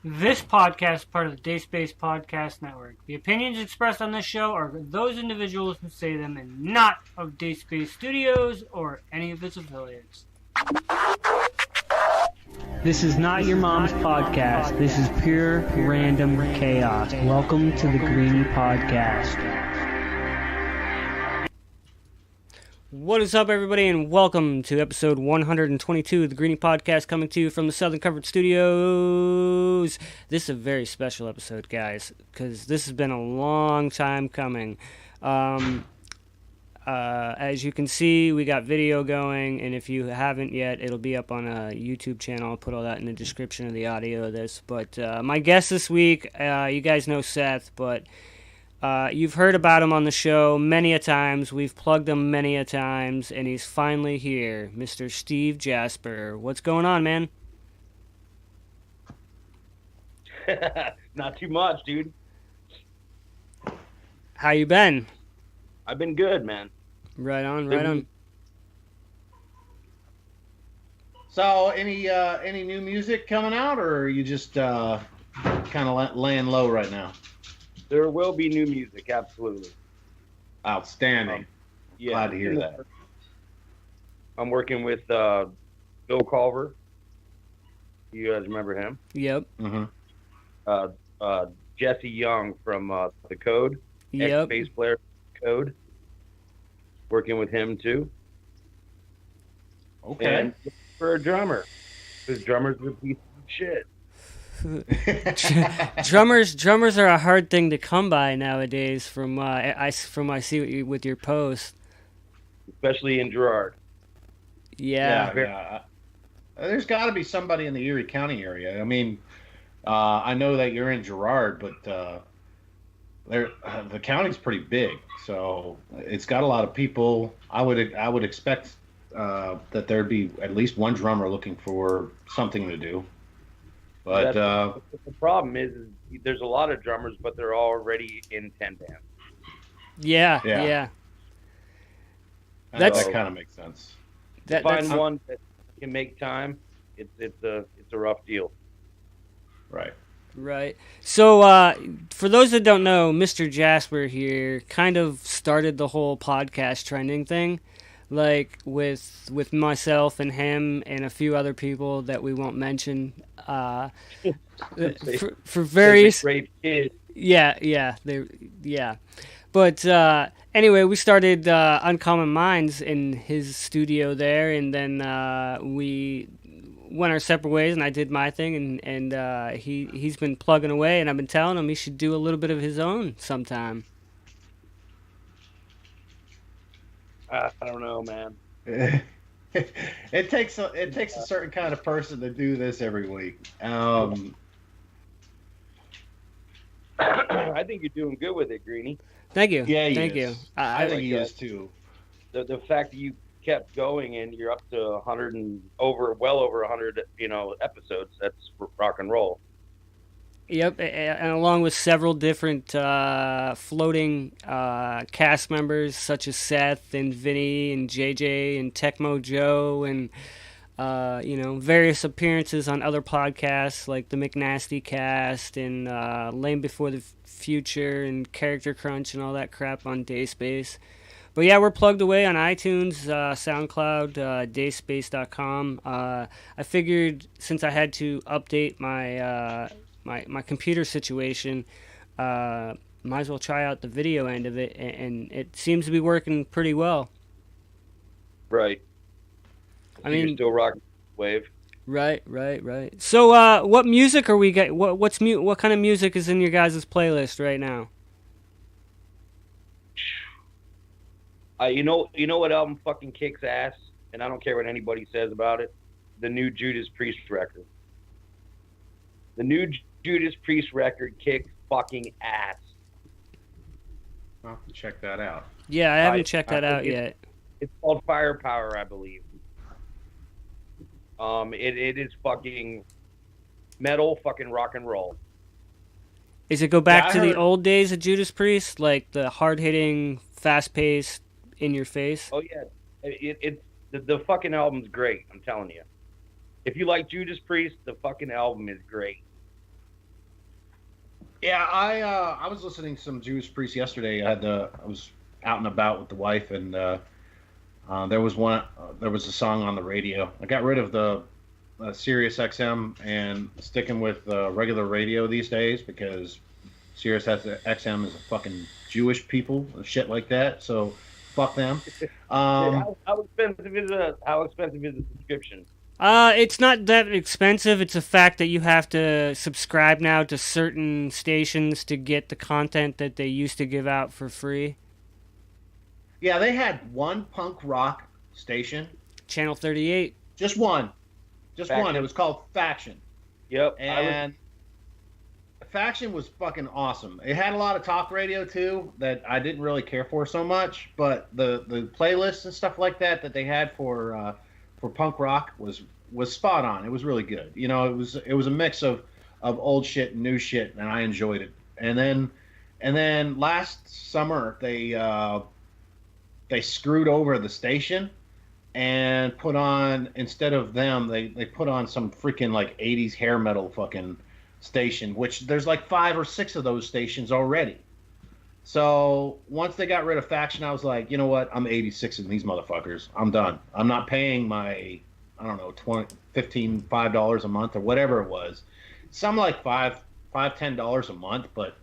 This podcast is part of the Day Space Podcast Network. The opinions expressed on this show are those individuals who say them and not of Day Space Studios or any of its affiliates. This is not your mom's podcast. This is pure random chaos. Welcome to the Greenie Podcast. What is up, everybody, and welcome to episode 122 of the Greenie Podcast, coming to you from the Southern Comfort Studios. This is a very special episode, guys, because this has been a long time coming. As you can see, we got video going, and if you haven't yet, it'll be up on a YouTube channel. I'll put all that in the description of the audio of this. But my guest this week, you guys know Seth, but you've heard about him on the show many a times. We've plugged him many a times, and he's finally here, Mr. Steve Jasper. What's going on, man? Not too much, dude. How you been? I've been good, man. Right on. So, any new music coming out, or are you just kind of laying low right now? There will be new music, absolutely. Outstanding. Yeah, Glad to hear that. I'm working with Bill Culver. You guys remember him? Yep. Mm-hmm. Jesse Young from The Code. Yep. Ex-bass player Code. Working with him, too. Okay. And for a drummer. Because drummers are a piece of shit. drummers are a hard thing to come by nowadays. From I see with your post, especially in Girard. Yeah. There's got to be somebody in the Erie County area. I mean, I know that you're in Girard, but the county's pretty big, so it's got a lot of people. I would expect that there'd be at least one drummer looking for something to do. But the problem is there's a lot of drummers, but they're already in 10 bands. Yeah. That kind of makes sense. Find one that can make time. It's a rough deal. Right. So, for those that don't know, Mr. Jasper here kind of started the whole podcast trending thing, like with myself and him and a few other people that we won't mention. For various. Great kid. Yeah. But anyway, we started Uncommon Minds in his studio there, and then we went our separate ways, and I did my thing, and he's been plugging away, and I've been telling him he should do a little bit of his own sometime. I don't know, man. It takes a certain kind of person to do this every week. I think you're doing good with it, Greenie. Thank you. Yeah, Thank you. I think he is too. The fact that you kept going and you're up to well over 100, episodes. That's rock and roll. Yep, and along with several different floating cast members such as Seth and Vinny and JJ and Tecmo Joe and various appearances on other podcasts like the McNasty Cast and Lame Before the Future and Character Crunch and all that crap on Dayspace. But yeah, we're plugged away on iTunes, SoundCloud, dayspace.com. I figured since I had to update my my computer situation, might as well try out the video end of it, and it seems to be working pretty well. Right. I mean, you're still rocking wave. Right. So, what music are we get? What kind of music is in your guys' playlist right now? You know what album fucking kicks ass, and I don't care what anybody says about it. The new Judas Priest record. The new Judas Priest record kicks fucking ass. I'll have to check that out. Yeah, I haven't checked that out yet. It's called Firepower, I believe. It is fucking metal, fucking rock and roll. Is it go back to the old days of Judas Priest, like the hard-hitting, fast-paced, in-your-face? Oh yeah, the fucking album's great. I'm telling you. If you like Judas Priest, the fucking album is great. Yeah, I was listening to some Judas Priest yesterday. I was out and about with the wife, and there was there was a song on the radio. I got rid of the Sirius XM and sticking with regular radio these days because Sirius XM is a fucking Jewish people and shit like that. So fuck them. How expensive is the subscription? It's not that expensive. It's a fact that you have to subscribe now to certain stations to get the content that they used to give out for free. Yeah, they had one punk rock station. Channel 38. Just one. Just Faction. one. It was called Faction. Yep. And Faction was fucking awesome. It had a lot of talk radio too that I didn't really care for so much, but the playlists and stuff like that they had for punk rock was spot on. It was really good. You know, it was a mix of old shit and new shit, and I enjoyed it. And then last summer they screwed over the station and put on, instead of them, they put on some freaking like 80s hair metal fucking station, which there's like 5 or 6 of those stations already. So once they got rid of Faction, I was like, you know what? I'm 86 in these motherfuckers. I'm done. I'm not paying my, I don't know, $5 a month or whatever it was. Some like $10 a month, but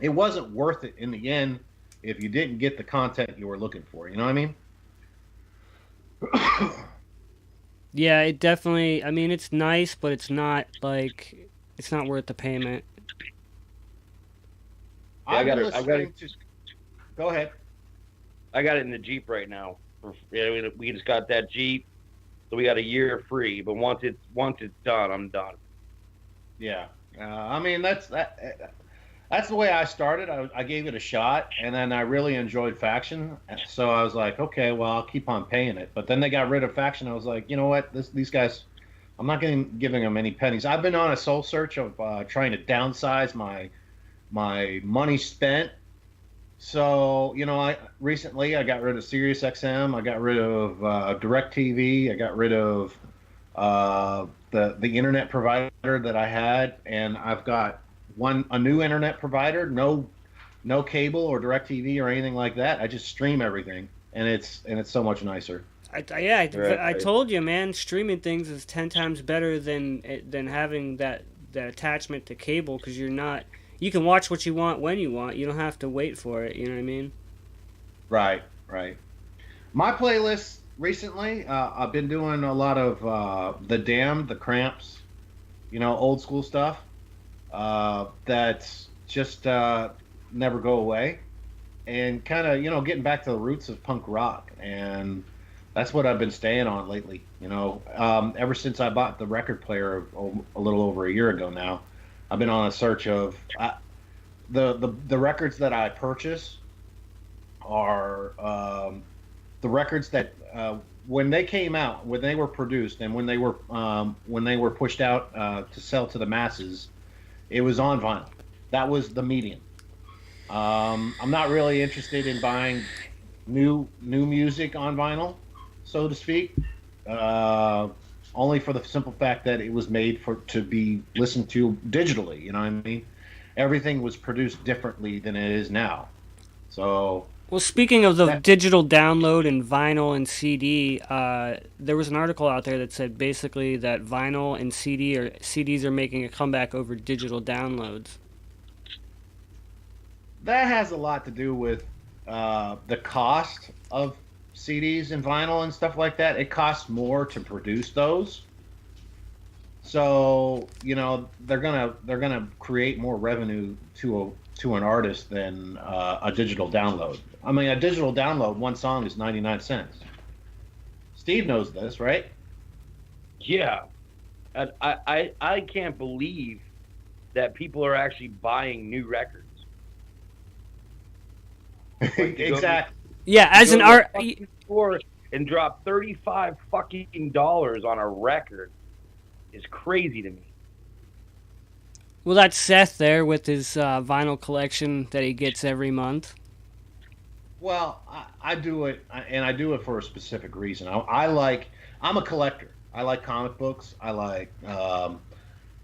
it wasn't worth it in the end if you didn't get the content you were looking for. You know what I mean? Yeah, it definitely. I mean, it's nice, but it's not worth the payment. Go ahead. I got it in the Jeep right now. We just got that Jeep, so we got a year free. But once it's done, I'm done. Yeah, I mean that's the way I started. I gave it a shot, and then I really enjoyed Faction. So I was like, okay, well I'll keep on paying it. But then they got rid of Faction. I was like, you know what? These guys, I'm not giving them any pennies. I've been on a soul search of trying to downsize my money spent. So, you know, I got rid of Sirius XM, I got rid of DirecTV, I got rid of the internet provider that I had, and I've got a new internet provider, no cable or DirecTV or anything like that. I just stream everything, and it's so much nicer. I told you, man, streaming things is 10 times better than having that attachment to cable, because you can watch what you want when you want. You don't have to wait for it. You know what I mean? Right. My playlist recently, I've been doing a lot of The Damned, The Cramps, you know, old school stuff. That's just never go away, and kind of, you know, getting back to the roots of punk rock, and that's what I've been staying on lately. You know, ever since I bought the record player a little over a year ago now. I've been on a search of the records that I purchase are the records that when they came out, when they were produced, and when they were pushed out to sell to the masses, it was on vinyl. That was the medium. I'm not really interested in buying new music on vinyl, so to speak. Only for the simple fact that it was made to be listened to digitally. You know what I mean? Everything was produced differently than it is now. So. Well, speaking of the digital download and vinyl and CD, there was an article out there that said basically that vinyl and CDs are making a comeback over digital downloads. That has a lot to do with the cost of CDs and vinyl and stuff like that. It costs more to produce those, so you know they're gonna create more revenue to an artist than a digital download. I mean, a digital download, one song is 99 cents. Steve knows this, right? Yeah, I can't believe that people are actually buying new records. Exactly. Yeah, as an art store and drop $35 fucking dollars on a record is crazy to me. Well, that's Seth there with his vinyl collection that he gets every month. Well, I do it, and I do it for a specific reason. I'm a collector. I like comic books. I like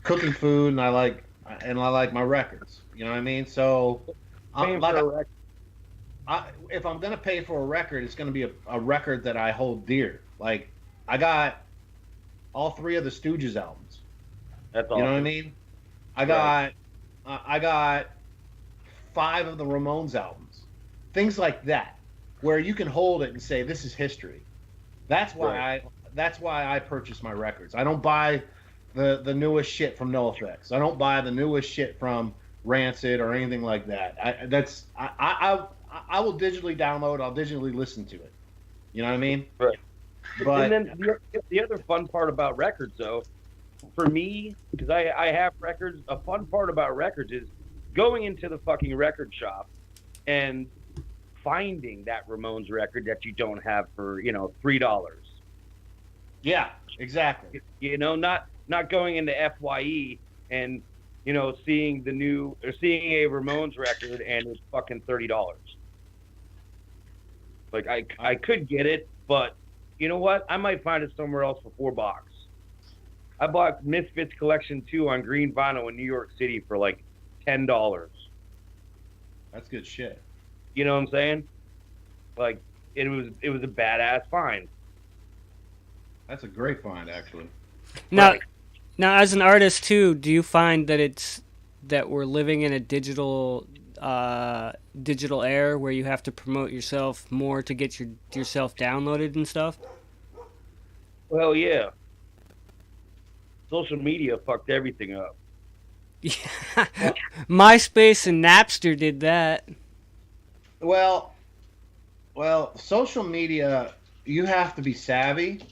cooking food, and I like and I like my records. You know what I mean? So, Paying like, for a record. if I'm gonna pay for a record, it's gonna be a record that I hold dear. Like, I got all three of the Stooges albums. That's awesome. You know what I mean? I got 5 of the Ramones albums. Things like that, where you can hold it and say, "This is history." That's why I purchase my records. I don't buy the newest shit from NoFX. I don't buy the newest shit from Rancid or anything like that. I will digitally download. I'll digitally listen to it. You know what I mean? Right. But and then the other fun part about records, though, for me, because I have records, a fun part about records is going into the fucking record shop and finding that Ramones record that you don't have for, $3. yeah, exactly. Not going into FYE and, seeing seeing a Ramones record and it's fucking $30. Like I could get it, but you know what? I might find it somewhere else for $4. I bought Misfits Collection 2 on green vinyl in New York City for like $10. That's good shit. You know what I'm saying? Like it was a badass find. That's a great find, actually. Now, as an artist too, do you find that we're living in a digital era where you have to promote yourself more to get yourself downloaded and stuff? Well, yeah. Social media fucked everything up. Yeah. MySpace and Napster did that. Well, social media, you have to be savvy.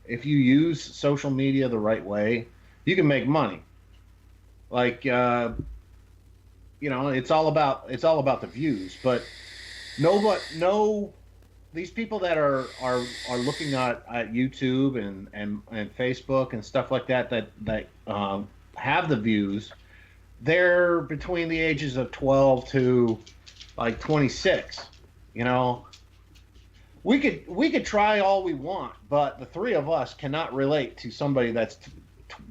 If you use social media the right way, you can make money. Like, it's all about the views. But these people that are looking at YouTube and Facebook and stuff like that have the views, they're between the ages of 12 to like 26. We could try all we want, but the three of us cannot relate to somebody that's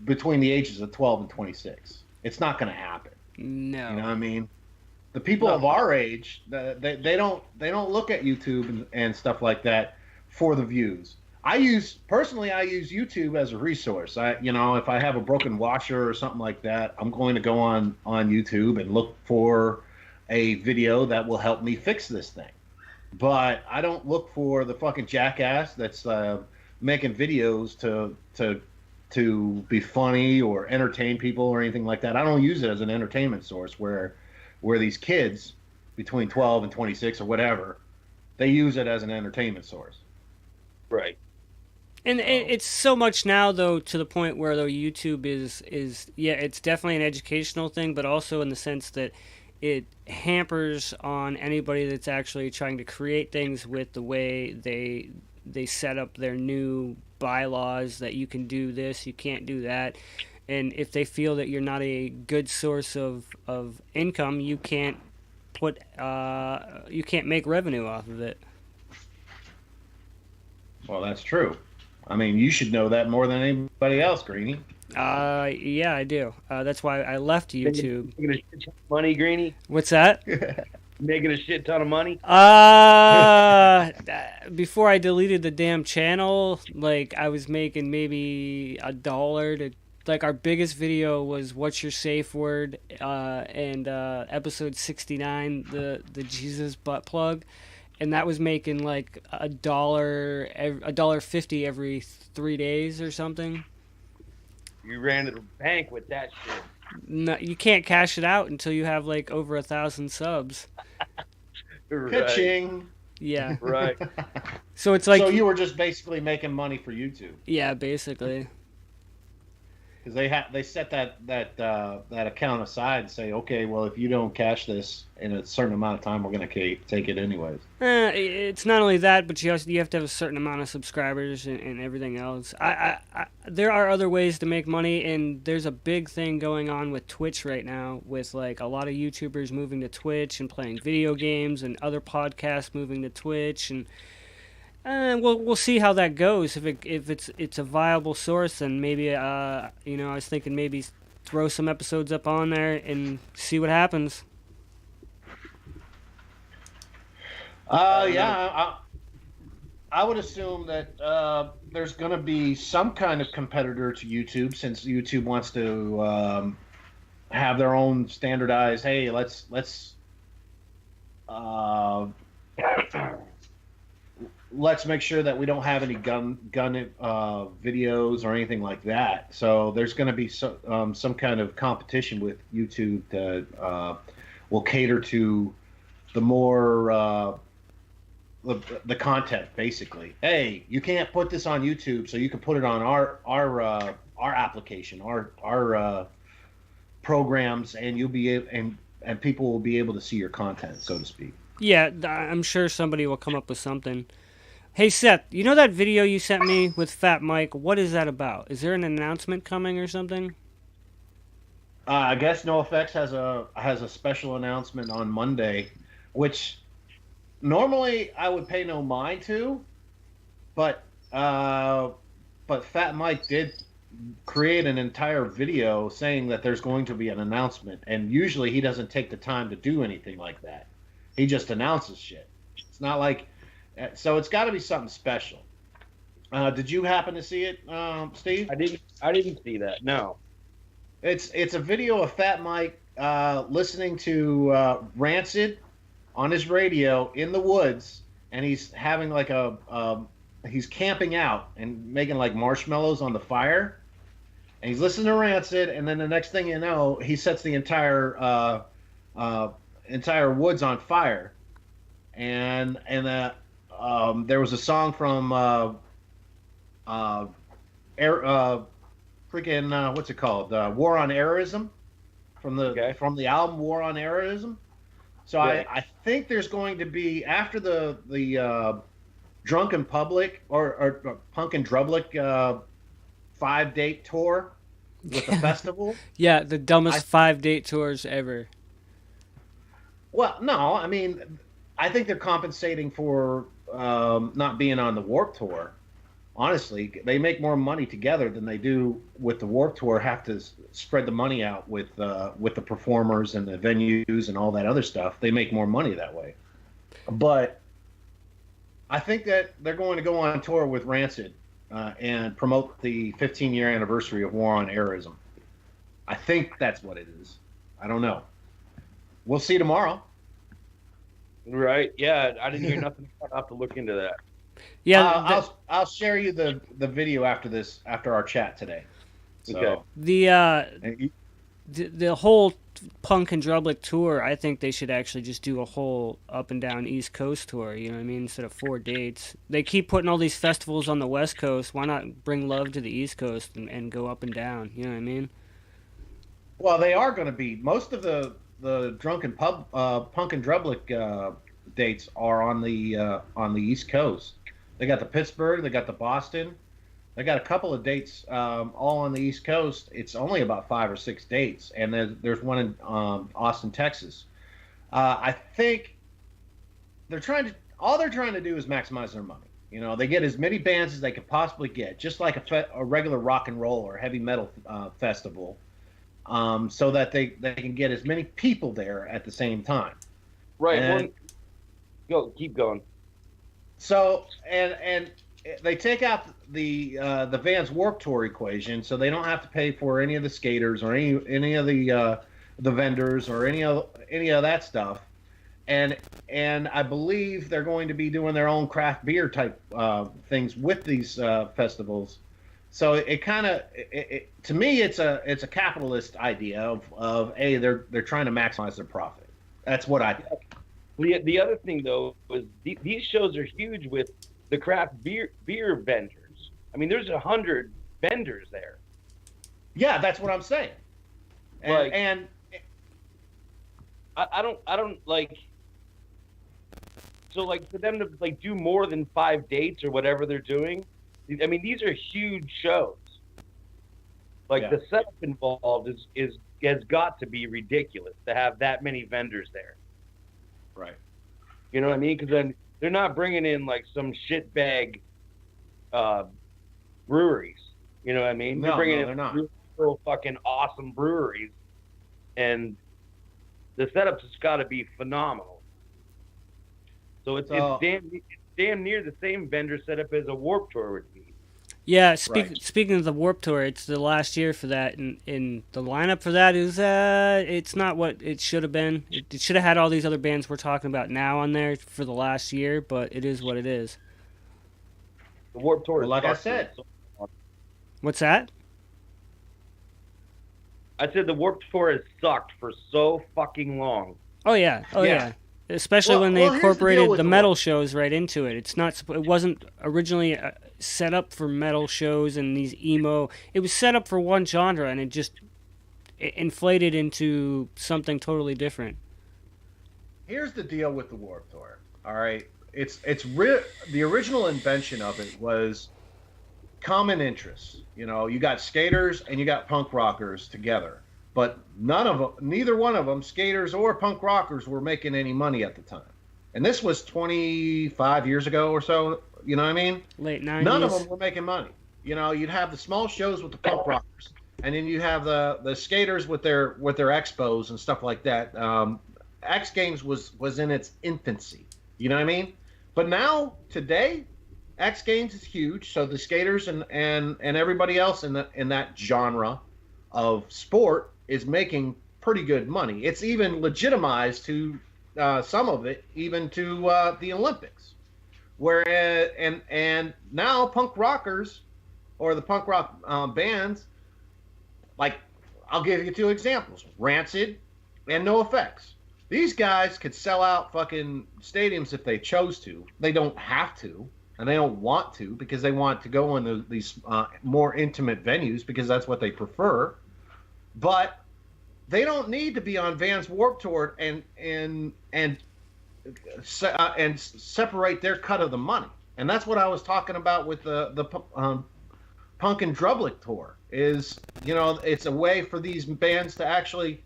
between the ages of 12 and 26. It's not going to happen. No. You know what I mean? The people of our age, they don't look at YouTube and stuff like that for the views. I use YouTube as a resource. If I have a broken washer or something like that, I'm going to go on YouTube and look for a video that will help me fix this thing. But I don't look for the fucking jackass that's making videos to be funny or entertain people or anything like that. I don't use it as an entertainment source where these kids between 12 and 26 or whatever, they use it as an entertainment source. Right. And it's so much now, though, to the point where, though, YouTube is it's definitely an educational thing, but also in the sense that it hampers on anybody that's actually trying to create things with the way they set up their new bylaws that you can do this, you can't do that. And if they feel that you're not a good source of income, you can't make revenue off of it. Well, that's true. I mean, you should know that more than anybody else, Greenie. Yeah, I do. That's why I left YouTube. Making a shit ton of money, Greenie? What's that? Making a shit ton of money? Before I deleted the damn channel, like, I was making maybe $1 to... Like, our biggest video was What's Your Safe Word, and episode 69, the Jesus butt plug. And that was making like $1.50 every 3 days or something. You ran to the bank with that shit. No, you can't cash it out until you have like over 1,000 subs. Right. Pitching. Yeah. Right. So it's like. So you were just basically making money for YouTube. Yeah, basically. Because they set that account aside and say, okay, well, if you don't cash this in a certain amount of time, we're going to take it anyways. It's not only that, but you have to have a certain amount of subscribers and everything else. There are other ways to make money, and there's a big thing going on with Twitch right now, with like a lot of YouTubers moving to Twitch and playing video games, and other podcasts moving to Twitch, and we'll see how that goes. If it's a viable source, then maybe I was thinking maybe throw some episodes up on there and see what happens. I would assume that there's going to be some kind of competitor to YouTube, since YouTube wants to have their own standardized. Hey, let's make sure that we don't have any gun videos or anything like that. So there's going to be some kind of competition with YouTube that will cater to the more the content, basically. Hey, you can't put this on YouTube, so you can put it on our application, our programs, and you'll be and people will be able to see your content, so to speak. Yeah, I'm sure somebody will come up with something. Hey Seth, you know that video you sent me with Fat Mike? What is that about? Is there an announcement coming or something? I guess NoFX has a special announcement on Monday, which normally I would pay no mind to, but Fat Mike did create an entire video saying that there's going to be an announcement, and usually he doesn't take the time to do anything like that. He just announces shit. It's not like, so it's got to be something special. Did you happen to see it, Steve? I didn't see that. No. It's a video of Fat Mike listening to Rancid on his radio in the woods, and he's having like he's camping out and making like marshmallows on the fire, and he's listening to Rancid, and then the next thing you know, he sets the entire woods on fire, and there was a song from what's it called? War on Errorism, from the album War on Errorism. So right. I think there's going to be, after the Drunken Public or Punk and Drublic 5-date tour with the festival. Yeah, the dumbest 5-date tours ever. Well, no, I mean, I think they're compensating for not being on the Warped Tour. Honestly, they make more money together than they do with the Warped Tour. Have to spread the money out with the performers and the venues and all that other stuff. They make more money that way. But I think that they're going to go on tour with Rancid and promote the 15-year anniversary of War on Errorism. I think that's what it is. I don't know. We'll see tomorrow. Right? Yeah, I didn't hear nothing. I'll have to look into that. Yeah, I'll share you the video after our chat today. So, okay. The whole Punk and Drublic tour, I think they should actually just do a whole up and down East Coast tour. You know what I mean? Instead of 4 dates, they keep putting all these festivals on the West Coast. Why not bring love to the East Coast and go up and down? You know what I mean? Well, they are going to be. Most of the Drunken Punk and Drublic dates are on the East Coast. They got the Pittsburgh, they got the Boston, they got a couple of dates all on the East Coast. It's only about 5 or 6 dates, and there's one in Austin, Texas. I think they're trying to do is maximize their money. You know, they get as many bands as they could possibly get, just like a regular rock and roll or heavy metal festival, so that they can get as many people there at the same time. Right. Keep going. So and they take out the Vans Warped Tour equation, so they don't have to pay for any of the skaters or any of the vendors or any of that stuff. And I believe they're going to be doing their own craft beer type things with these festivals. So it kind of, to me, it's a capitalist idea of they're trying to maximize their profit. That's what I think. The other thing, though, is these shows are huge with the craft beer vendors. I mean, there's 100 vendors there. Yeah, that's what I'm saying. And I don't like. So, like, for them to like do more than 5 dates or whatever they're doing, I mean, these are huge shows. Like the setup involved has got to be ridiculous to have that many vendors there. Right. You know what I mean? Because then they're not bringing in like some shitbag breweries. You know what I mean? They're not. still fucking awesome breweries, and the setups has got to be phenomenal. So it's damn near the same vendor setup as a Warped Tour would be. Yeah, speaking of the Warped Tour, it's the last year for that, and the lineup for that is it's not what it should have been. It should have had all these other bands we're talking about now on there for the last year, but it is what it is. The Warped Tour, like I said. What's that? I said the Warped Tour has sucked for so fucking long. Oh yeah. Especially when they incorporated the metal shows right into it. It wasn't originally set up for metal shows and these emo. It was set up for one genre, and it inflated into something totally different. Here's the deal with the Warped Tour. All right, the original invention of it was common interests. You know, you got skaters and you got punk rockers together. But neither one of them, skaters or punk rockers, were making any money at the time. And this was 25 years ago or so, you know what I mean? Late 90s. None of them were making money. You know, you'd have the small shows with the punk rockers, and then you have the skaters with their expos and stuff like that. X Games was in its infancy, you know what I mean? But now, today, X Games is huge, so the skaters and everybody else in that genre of sport is making pretty good money. It's even legitimized to some of it, even to the Olympics. Whereas and now punk rockers or the punk rock bands, like I'll give you two examples: Rancid and NoFX. These guys could sell out fucking stadiums if they chose to. They don't have to, and they don't want to, because they want to go in these more intimate venues because that's what they prefer. But they don't need to be on Vans Warped Tour and separate their cut of the money. And that's what I was talking about with the Punk and Drublic tour. Is, you know, it's a way for these bands to actually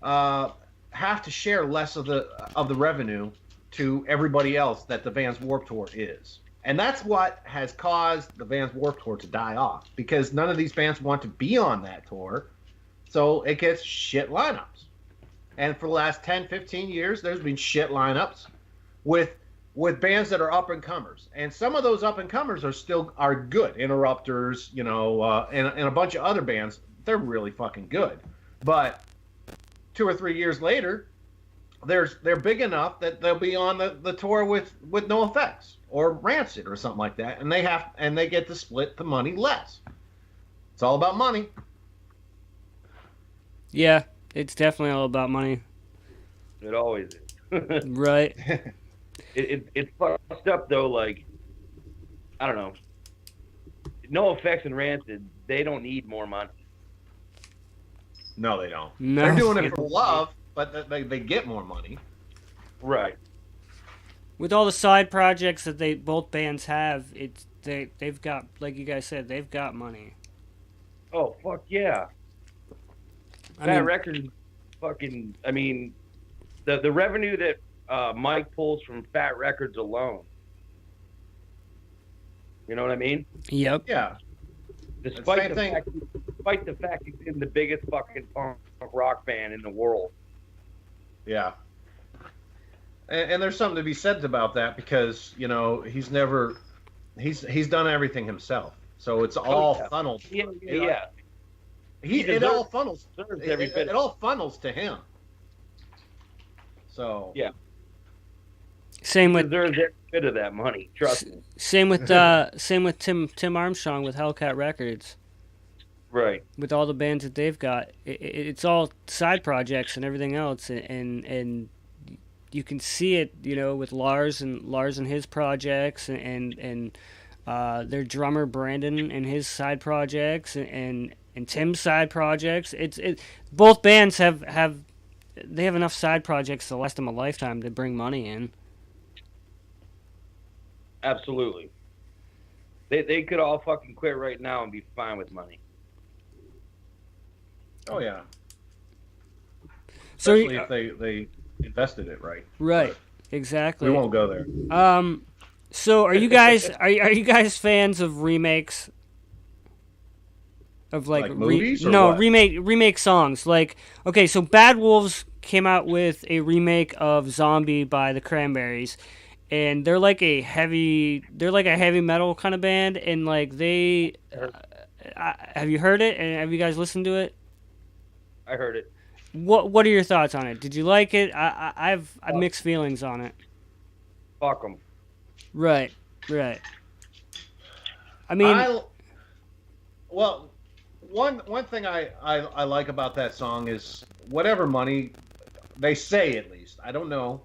have to share less of the revenue to everybody else that the Vans Warped Tour is. And that's what has caused the Vans Warped Tour to die off, because none of these bands want to be on that tour. So it gets shit lineups. And for the last 10, 15 years, there's been shit lineups with bands that are up-and-comers. And some of those up-and-comers are good. Interrupters, you know, and a bunch of other bands, they're really fucking good. But 2 or 3 years later, they're big enough that they'll be on the tour with NoFX or Rancid or something like that. And they get to split the money less. It's all about money. Yeah, it's definitely all about money. It always is. Right. It's fucked up though. Like, I don't know. NoFX and Rancid, they don't need more money. No, they don't. No. They're doing it for love, but they get more money. Right. With all the side projects that both bands have, they've got, like you guys said, they've got money. Oh fuck yeah. Fat Records, fucking. I mean, the revenue that Mike pulls from Fat Records alone. You know what I mean? Yep. Yeah. Despite the fact he's in the biggest fucking punk rock band in the world. Yeah. And there's something to be said about that, because, you know, he's done everything himself. So it's all funneled. Yeah. It all funnels. It all funnels to him. So yeah. Same with there's every bit of that money. Trust me. Same with Tim Armstrong with Hellcat Records. Right. With all the bands that they've got, it's all side projects and everything else, and you can see it, you know, with Lars and his projects, and their drummer Brandon and his side projects, and Tim's side projects. Both bands have enough side projects to last them a lifetime to bring money in. Absolutely. They could all fucking quit right now and be fine with money. Oh yeah. So especially if they invested it right. Right. But exactly. We won't go there. So are you guys fans of remakes? of like, movies or no, what? remake songs. Like, okay, so Bad Wolves came out with a remake of Zombie by the Cranberries, and they're like a heavy metal kind of band, and like have you heard it, and have you guys listened to it? I heard it. What are your thoughts on it? Did you like it? I've mixed feelings on it. Fuck them. Right. I mean, Well, one thing I like about that song is whatever money they say, at least, I don't know.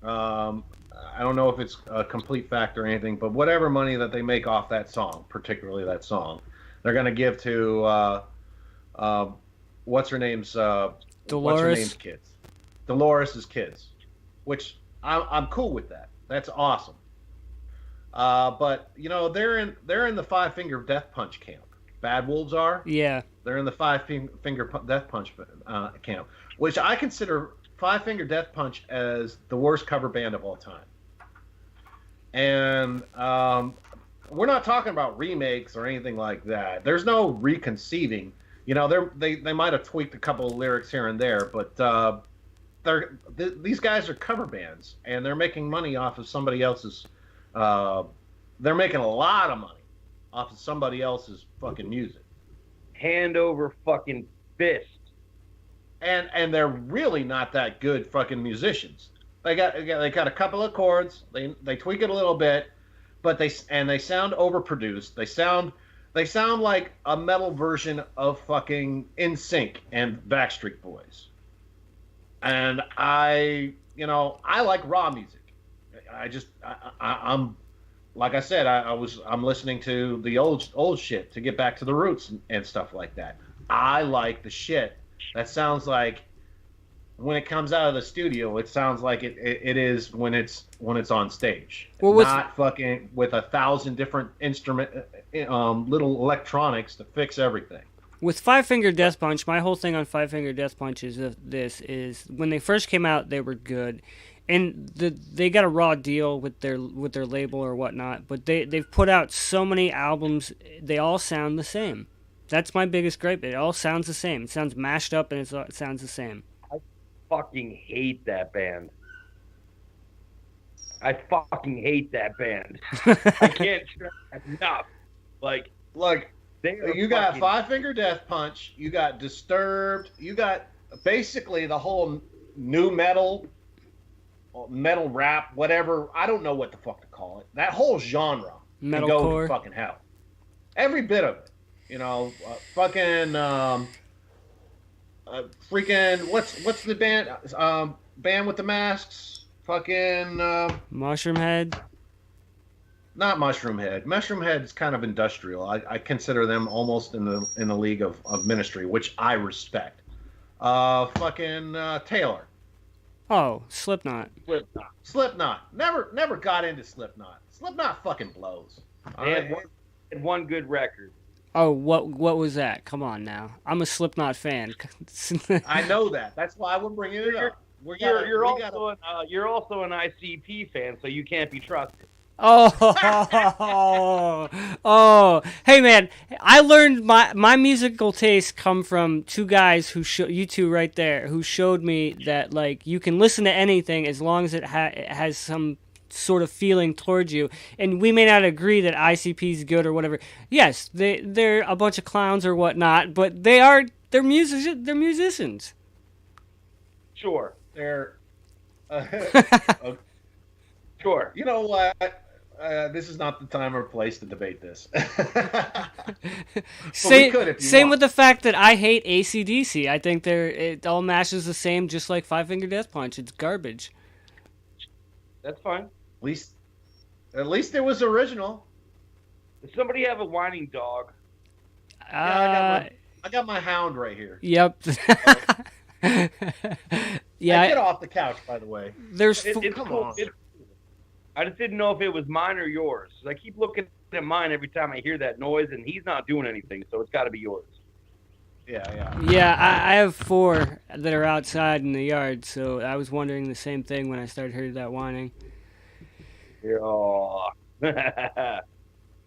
I don't know if it's a complete fact or anything, but whatever money that they make off that song, particularly that song, they're gonna give to what's her name's kids, Dolores's kids, which I'm cool with that. That's awesome. But you know, they're in the Five Finger Death Punch camp. Bad Wolves are. yeah. They're in the Five Finger Death Punch camp, which I consider Five Finger Death Punch as the worst cover band of all time. And we're not talking about remakes or anything like that. There's no reconceiving. You know, they might have tweaked a couple of lyrics here and there, but these guys are cover bands, and they're making money off of somebody else's. They're making a lot of money off of somebody else's fucking music. Hand over fucking fist. And they're really not that good fucking musicians. They got a couple of chords. They tweak it a little bit, but they sound overproduced. They sound like a metal version of fucking NSYNC and Backstreet Boys. And I like raw music. I'm like I said, I'm listening to the old shit to get back to the roots and stuff like that. I like the shit that sounds like when it comes out of the studio, it sounds like it is when it's on stage. Well, not fucking with 1,000 different little electronics to fix everything. With Five Finger Death Punch, my whole thing on Five Finger Death Punch is when they first came out, they were good. And they got a raw deal with their label or whatnot, but they've put out so many albums, they all sound the same. That's my biggest gripe. It all sounds the same. It sounds mashed up, and it sounds the same. I fucking hate that band. I can't stress that enough. Like you got Five Finger Death Punch, you got Disturbed, you got basically the whole new metal rap, whatever. I don't know what the fuck to call it. That whole genre can go to fucking hell. Every bit of it. You know, freaking what's the band with the masks? Fucking Mushroom Head. Not Mushroom Head. Mushroom Head is kind of industrial. I consider them almost in the league of Ministry, which I respect. Taylor. Oh, Slipknot. Slipknot. Never got into Slipknot. Slipknot fucking blows. They had one good record. Oh, what was that? Come on now. I'm a Slipknot fan. I know that. That's why we're bringing it up. You're also an ICP fan, so you can't be trusted. Oh, hey man, I learned my musical tastes come from two guys you two right there, who showed me that like you can listen to anything as long as it has some sort of feeling towards you. And we may not agree that ICP is good or whatever. Yes, they're a bunch of clowns or whatnot, but they're musicians. Sure. They're sure. You know what? This is not the time or place to debate this. Same with the fact that I hate AC/DC. I think it all mashes the same, just like Five Finger Death Punch. It's garbage. That's fine. At least it was original. Does somebody have a whining dog? I got my hound right here. Yep. Yeah. Get off the couch, by the way. Come on. I just didn't know if it was mine or yours. I keep looking at mine every time I hear that noise, and he's not doing anything, so it's got to be yours. Yeah. Yeah, I have 4 that are outside in the yard, so I was wondering the same thing when I started hearing that whining. Yeah.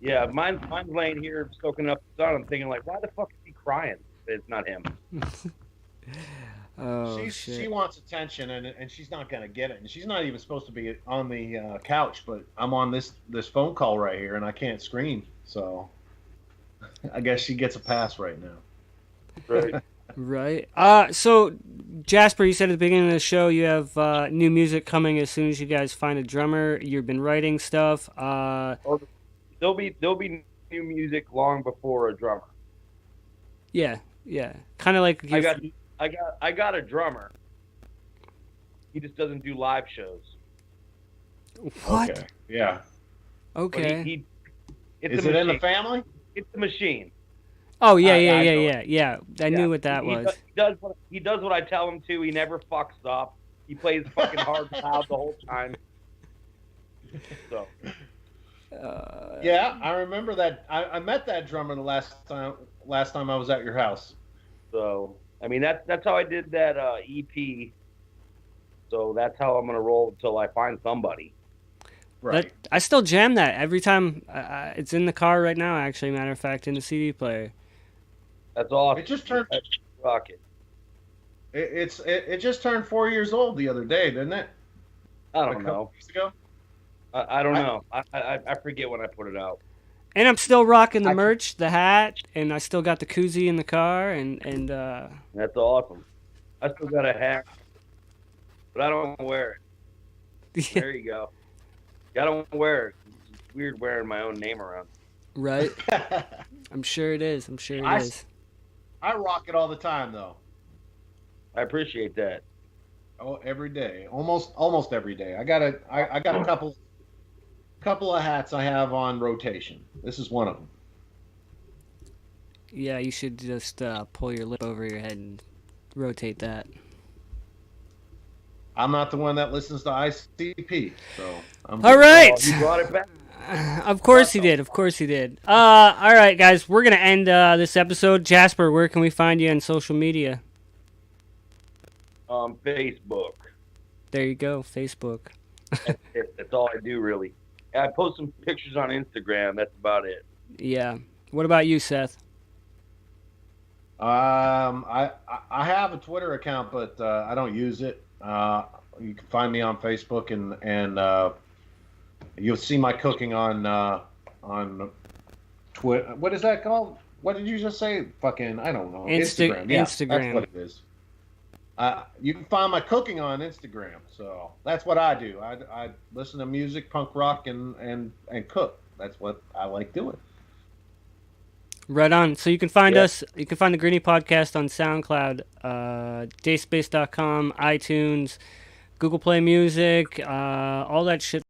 Yeah, mine's laying here soaking up the sun. I'm thinking, like, why the fuck is crying. It's not him. Oh, She wants attention, and she's not gonna get it. And she's not even supposed to be on the couch, but I'm on this phone call right here, and I can't scream, so I guess she gets a pass right now. Right. Right. So, Jasper, you said at the beginning of the show you have new music coming as soon as you guys find a drummer. You've been writing stuff. There'll be new music long before a drummer. Yeah. Kind of like I got a drummer. He just doesn't do live shows. What? Okay. Yeah. Okay. Is it in the family? It's the machine. Oh yeah. I knew what that was. He does what I tell him to. He never fucks up. He plays fucking hard loud the whole time. So. Yeah, I remember that. I met that drummer the last time I was at your house. So I mean that's how I did that EP. So that's how I'm gonna roll until I find somebody. Right. I still jam that every time. It's in the car right now. Actually, matter of fact, in the CD player. That's awesome. It just turned. Rocket. It just turned 4 years old the other day, didn't it? I don't know. Weeks ago. I don't know. I forget when I put it out. And I'm still rocking the merch, the hat, and I still got the koozie in the car, and That's awesome. I still got a hat, but I don't wear it. There you go. I don't wear it. It's weird wearing my own name around. Right. I'm sure it is. I rock it all the time, though. I appreciate that. Oh, every day, almost every day. I got a couple of hats I have on rotation. This is one of them. Yeah, you should just pull your lip over your head and rotate that. I'm not the one that listens to ICP, so I'm all right. Oh, you brought it back. Of course he did. All right, guys, we're gonna end this episode. Jasper, where can we find you on social media? Facebook. There you go, Facebook. That's all I do, really. I post some pictures on Instagram. That's about it. Yeah. What about you, Seth? I have a Twitter account, but I don't use it. You can find me on Facebook, and you'll see my cooking on Twitter. What is that called? What did you just say? Fucking, I don't know. Instagram. Yeah, Instagram. That's what it is. You can find my cooking on Instagram. So that's what I do. I listen to music, punk rock, and cook. That's what I like doing. Right on. So you can find us. You can find the Greenie podcast on SoundCloud, dayspace.com, iTunes, Google Play Music, all that shit.